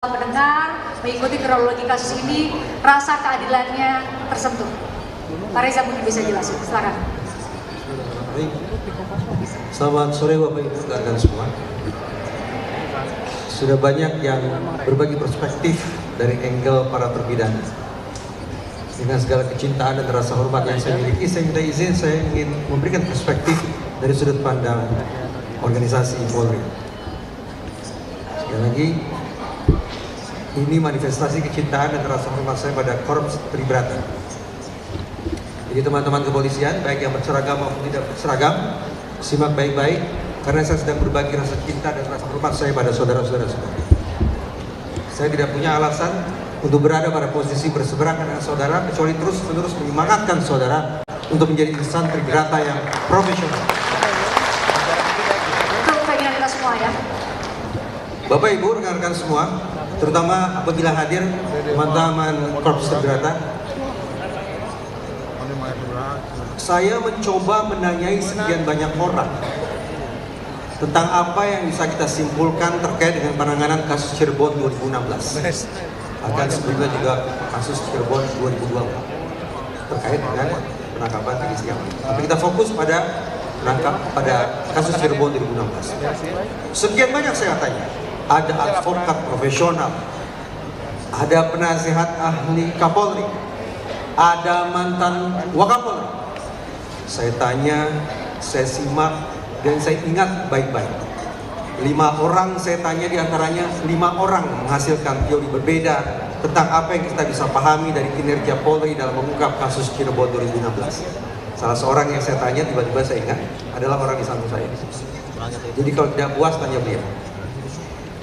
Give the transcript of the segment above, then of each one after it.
mendengar, mengikuti kronologi kasus ini, rasa keadilannya tersentuh. Pak Reza mungkin bisa jelasin, silakan. Selamat sore Bapak Ibu rekan semua. Sudah banyak yang berbagi perspektif dari angle para terpidana. Dengan segala kecintaan dan rasa hormat yang saya miliki, saya minta izin saya ingin memberikan perspektif dari sudut pandang organisasi Polri. Sekali lagi, ini manifestasi kecintaan dan rasa hormat saya pada Korps Tribrata. Jadi teman-teman kepolisian, baik yang berseragam maupun tidak berseragam, simak baik-baik, karena saya sedang berbagi rasa cinta dan rasa hormat saya pada saudara-saudara semua. Saya tidak punya alasan untuk berada pada posisi berseberangan dengan saudara, kecuali terus-menerus menyemangatkan saudara untuk menjadi insan Tribrata yang profesional. Itu keinginan kita semua ya. Bapak Ibu, rekan-rekan semua, terutama apabila hadir teman-teman Korps Tribrata, saya mencoba menanyai sekian banyak orang tentang apa yang bisa kita simpulkan terkait dengan penanganan kasus Cirebon 2016. Akan sebelumnya juga kasus Cirebon 2024 terkait dengan penangkapan Teddy Setiawan. Tapi kita fokus pada kasus Cirebon 2016. Sekian banyak saya tanya. Ada advokat profesional, ada penasihat ahli Kapolri, ada mantan Wakapolri. Saya tanya, saya simak, dan saya ingat baik-baik. 5 orang saya tanya, diantaranya 5 orang menghasilkan teori berbeda tentang apa yang kita bisa pahami dari kinerja Polri dalam mengungkap kasus Cirebon 2016. Salah seorang yang saya tanya, tiba-tiba saya ingat, adalah orang di samping saya. Jadi kalau tidak puas, tanya beliau.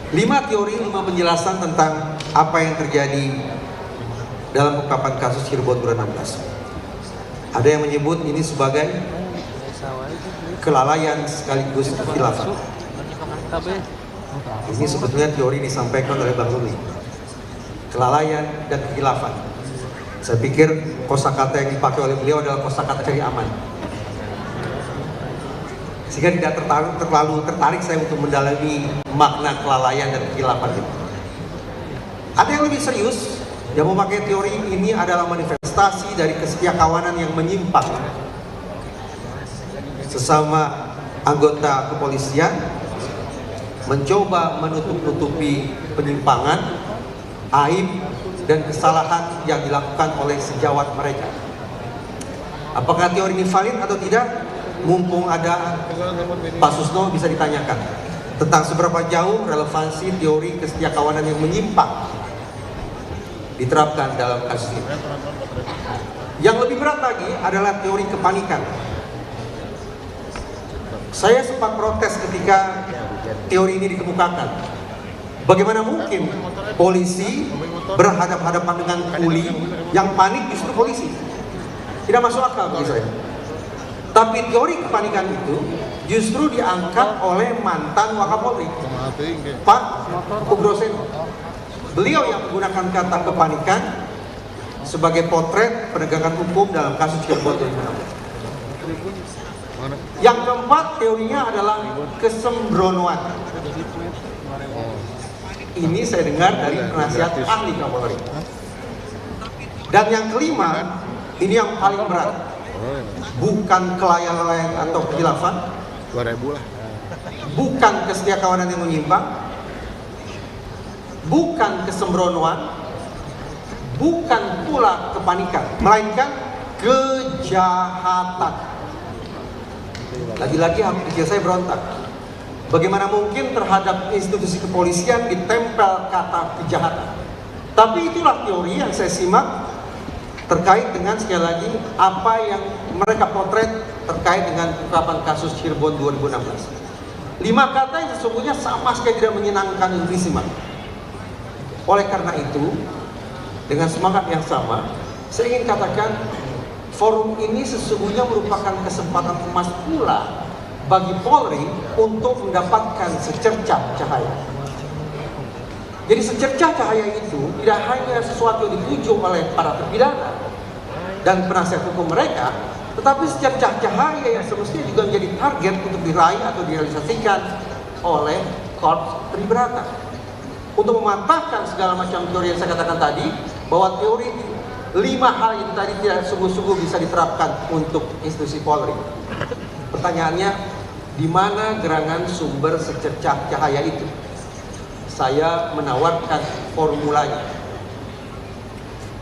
5 teori, 5 penjelasan tentang apa yang terjadi dalam pengungkapan kasus Cirebon 2016. Ada yang menyebut ini sebagai kelalaian sekaligus kekhilafan. Ini sebetulnya teori disampaikan oleh Bang Ruli. Kelalaian dan kekhilafan. Saya pikir kosakata yang dipakai oleh beliau adalah kosakata cari aman. Sehingga tidak terlalu tertarik saya untuk mendalami makna kelalaian dan kekhilafan itu. Ada yang lebih serius, yang memakai teori ini adalah manifestasi dari kesetiakawanan yang menyimpang. Sesama anggota kepolisian mencoba menutup-nutupi penyimpangan, aib, dan kesalahan yang dilakukan oleh sejawat mereka. Apakah teori ini valid atau tidak? Mumpung ada Pak Susno, bisa ditanyakan tentang seberapa jauh relevansi teori kesetiakawanan yang menyimpang diterapkan dalam kasus ini. Yang lebih berat lagi adalah teori kepanikan. Saya sempat protes ketika teori ini dikemukakan. Bagaimana mungkin polisi berhadapan-hadapan dengan kuli, yang panik justru polisi? Tidak masuk akal bagi saya. Tapi teori kepanikan itu justru diangkat oleh mantan Wakapolri, Pak Ugroseno. Beliau yang menggunakan kata kepanikan sebagai potret penegakan hukum dalam kasus Cirebon 2016. Yang keempat, teorinya adalah kesembronoan. Ini saya dengar dari penasihat ahli Kapolri. Dan yang kelima, ini yang paling berat. Bukan kelalaian atau kekhilafan, 2000 lah. Bukan kesetiakawanan yang menyimpang, bukan kesembronoan, bukan pula kepanikan, melainkan kejahatan. Lagi-lagi hati kecil saya berontak. Bagaimana mungkin terhadap institusi kepolisian ditempel kata kejahatan? Tapi itulah teori yang saya simak terkait dengan, sekali lagi, apa yang mereka potret terkait dengan pengungkapan kasus Cirebon 2016. 5 kata yang sesungguhnya sama sekali tidak menyenangkan untuk disimak. Oleh karena itu, dengan semangat yang sama, saya ingin katakan forum ini sesungguhnya merupakan kesempatan emas pula bagi Polri untuk mendapatkan secercah cahaya. Jadi secercah cahaya itu tidak hanya sesuatu yang dituju oleh para terpidana dan penasihat hukum mereka, tetapi secercah cahaya yang semestinya juga menjadi target untuk diraih atau direalisasikan oleh Korps Tribrata. untuk mematahkan segala macam teori yang saya katakan tadi, bahwa teori 5 hal itu tadi tidak sungguh-sungguh bisa diterapkan untuk institusi Polri. Pertanyaannya, di mana gerangan sumber secercah cahaya itu? Saya menawarkan formulanya.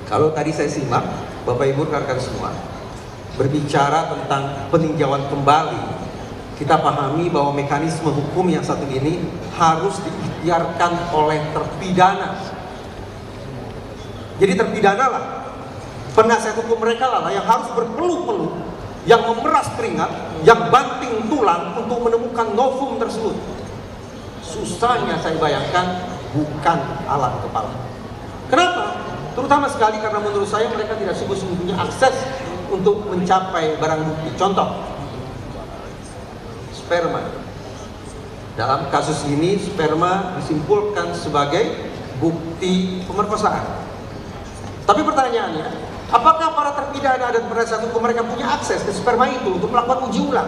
Kalau tadi saya simak, Bapak Ibu rekan semua, berbicara tentang peninjauan kembali, kita pahami bahwa mekanisme hukum yang satu ini harus diikhtiarkan oleh terpidana. Jadi terpidana lah, penasihat hukum mereka lah yang harus berpeluh-peluh, yang memeras keringat, yang banting tulang untuk menemukan novum tersebut. Susahnya saya bayangkan bukan alat kepala. Kenapa? Terutama sekali karena menurut saya mereka tidak sungguh-sungguh punya akses untuk mencapai barang bukti. Contoh, sperma. Dalam kasus ini sperma disimpulkan sebagai bukti pemerkosaan. Tapi pertanyaannya, apakah para terpidana dan penasihat hukum mereka punya akses ke sperma itu untuk melakukan uji ulang?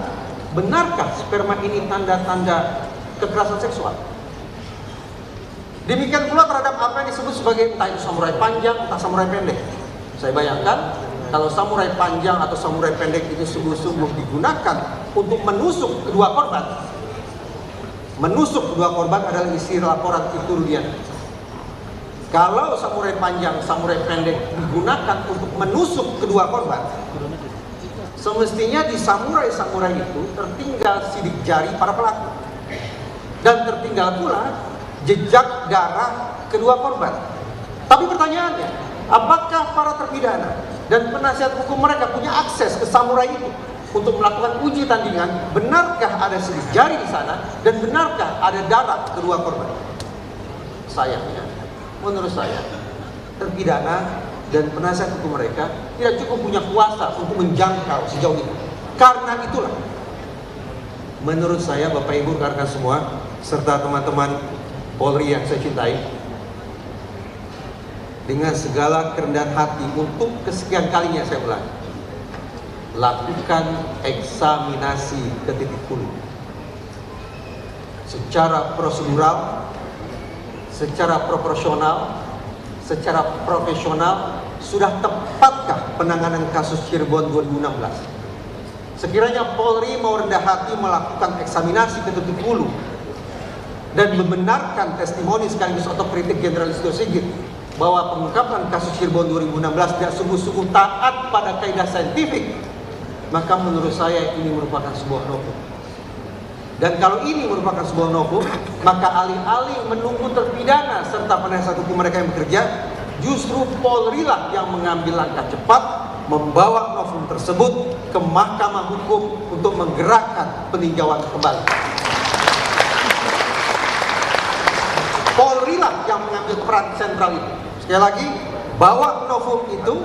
Benarkah sperma ini tanda-tanda kekerasan seksual? Demikian pula terhadap apa yang disebut sebagai entah itu samurai panjang, entah samurai pendek. Saya bayangkan kalau samurai panjang atau samurai pendek itu sungguh-sungguh digunakan untuk menusuk kedua korban. Menusuk kedua korban adalah isi laporan itu Rudian. Kalau samurai panjang, samurai pendek digunakan untuk menusuk kedua korban, semestinya di samurai-samurai itu tertinggal sidik jari para pelaku. Dan tertinggal pula jejak darah kedua korban. Tapi pertanyaannya, apakah para terpidana dan penasihat hukum mereka punya akses ke samurai itu untuk melakukan uji tandingan? Benarkah ada sidik jari di sana dan benarkah ada darah kedua korban? Sayangnya, menurut saya, terpidana dan penasihat hukum mereka tidak cukup punya kuasa untuk menjangkau sejauh itu. Karena itulah, menurut saya, Bapak Ibu rekan semua, serta teman-teman Polri yang saya cintai, dengan segala kerendahan hati untuk kesekian kalinya saya ulangi, lakukan eksaminasi ke titik hulu secara prosedural, secara proporsional, secara profesional. Sudah tepatkah penanganan kasus Cirebon 2016? Sekiranya Polri mau rendah hati melakukan eksaminasi ke titik hulu dan membenarkan testimoni sekaligus otokritik Jenderal Listio Sigit bahwa pengungkapan kasus Cirebon 2016 tidak sungguh-sungguh taat pada kaidah saintifik, maka menurut saya ini merupakan sebuah novum. Dan kalau ini merupakan sebuah novum, maka alih-alih menunggu terpidana serta penasihat hukum mereka yang bekerja, justru Polri lah yang mengambil langkah cepat membawa novum tersebut ke Mahkamah Hukum untuk menggerakkan peninjauan kembali. Polri lah yang mengambil peran sentral itu. Sekali lagi, bawa novum itu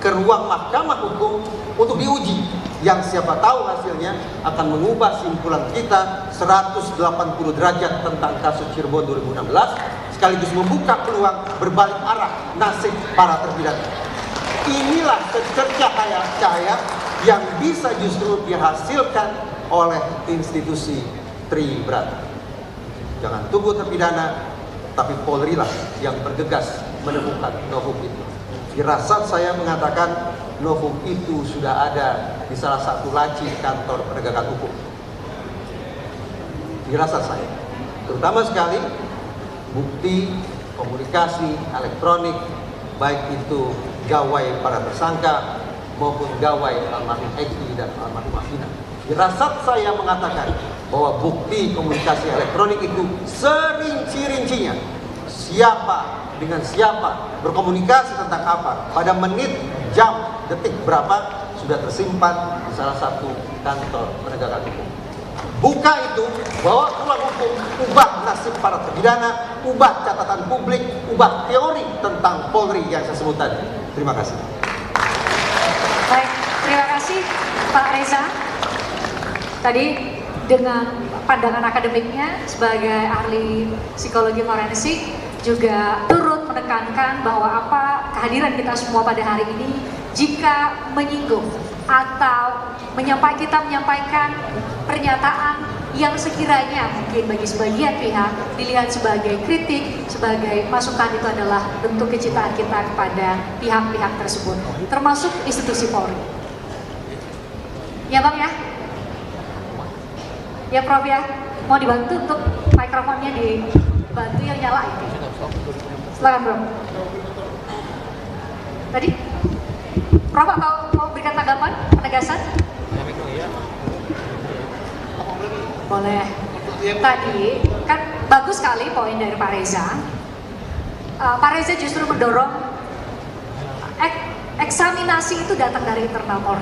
ke ruang Mahkamah Hukum untuk diuji, yang siapa tahu hasilnya akan mengubah simpulan kita 180 derajat tentang kasus Cirebon 2016, sekaligus membuka peluang berbalik arah nasib para terpidana. Inilah secercah cahaya yang bisa justru dihasilkan oleh institusi Tribrata. Jangan tunggu terpidana, tapi Polri lah yang bergegas menemukan novum itu. Firasat saya mengatakan novum itu sudah ada di salah satu laci kantor penegakan hukum. Firasat saya, terutama sekali bukti komunikasi elektronik, baik itu gawai para tersangka maupun gawai almarhum Eki dan almarhum Afina. Firasat saya mengatakan bahwa bukti komunikasi elektronik itu serinci-rincinya, siapa dengan siapa, berkomunikasi tentang apa, pada menit, jam, detik berapa, sudah tersimpan di salah satu kantor penegakan hukum. Buka itu, bawa ke ruang hukum, ubah nasib para terpidana, ubah catatan publik, ubah teori tentang Polri yang saya sebut tadi. Terima kasih. Baik, terima kasih Pak Reza. Tadi dengan pandangan akademiknya sebagai ahli psikologi forensik juga turut menekankan bahwa apa kehadiran kita semua pada hari ini jika menyinggung atau kita menyampaikan pernyataan yang sekiranya mungkin bagi sebagian pihak dilihat sebagai kritik, sebagai masukan itu adalah bentuk kecintaan kita kepada pihak-pihak tersebut, termasuk institusi Polri. Ya Bang ya? Ya Prof ya? Mau dibantu untuk mikrofonnya dibantu yang nyala itu. Silakan Bro. Tadi? Prof mau berikan tanggapan, penegasan? Boleh. Tadi kan bagus sekali poin dari Pak Reza. Pak Reza justru mendorong eksaminasi itu datang dari internal Polri.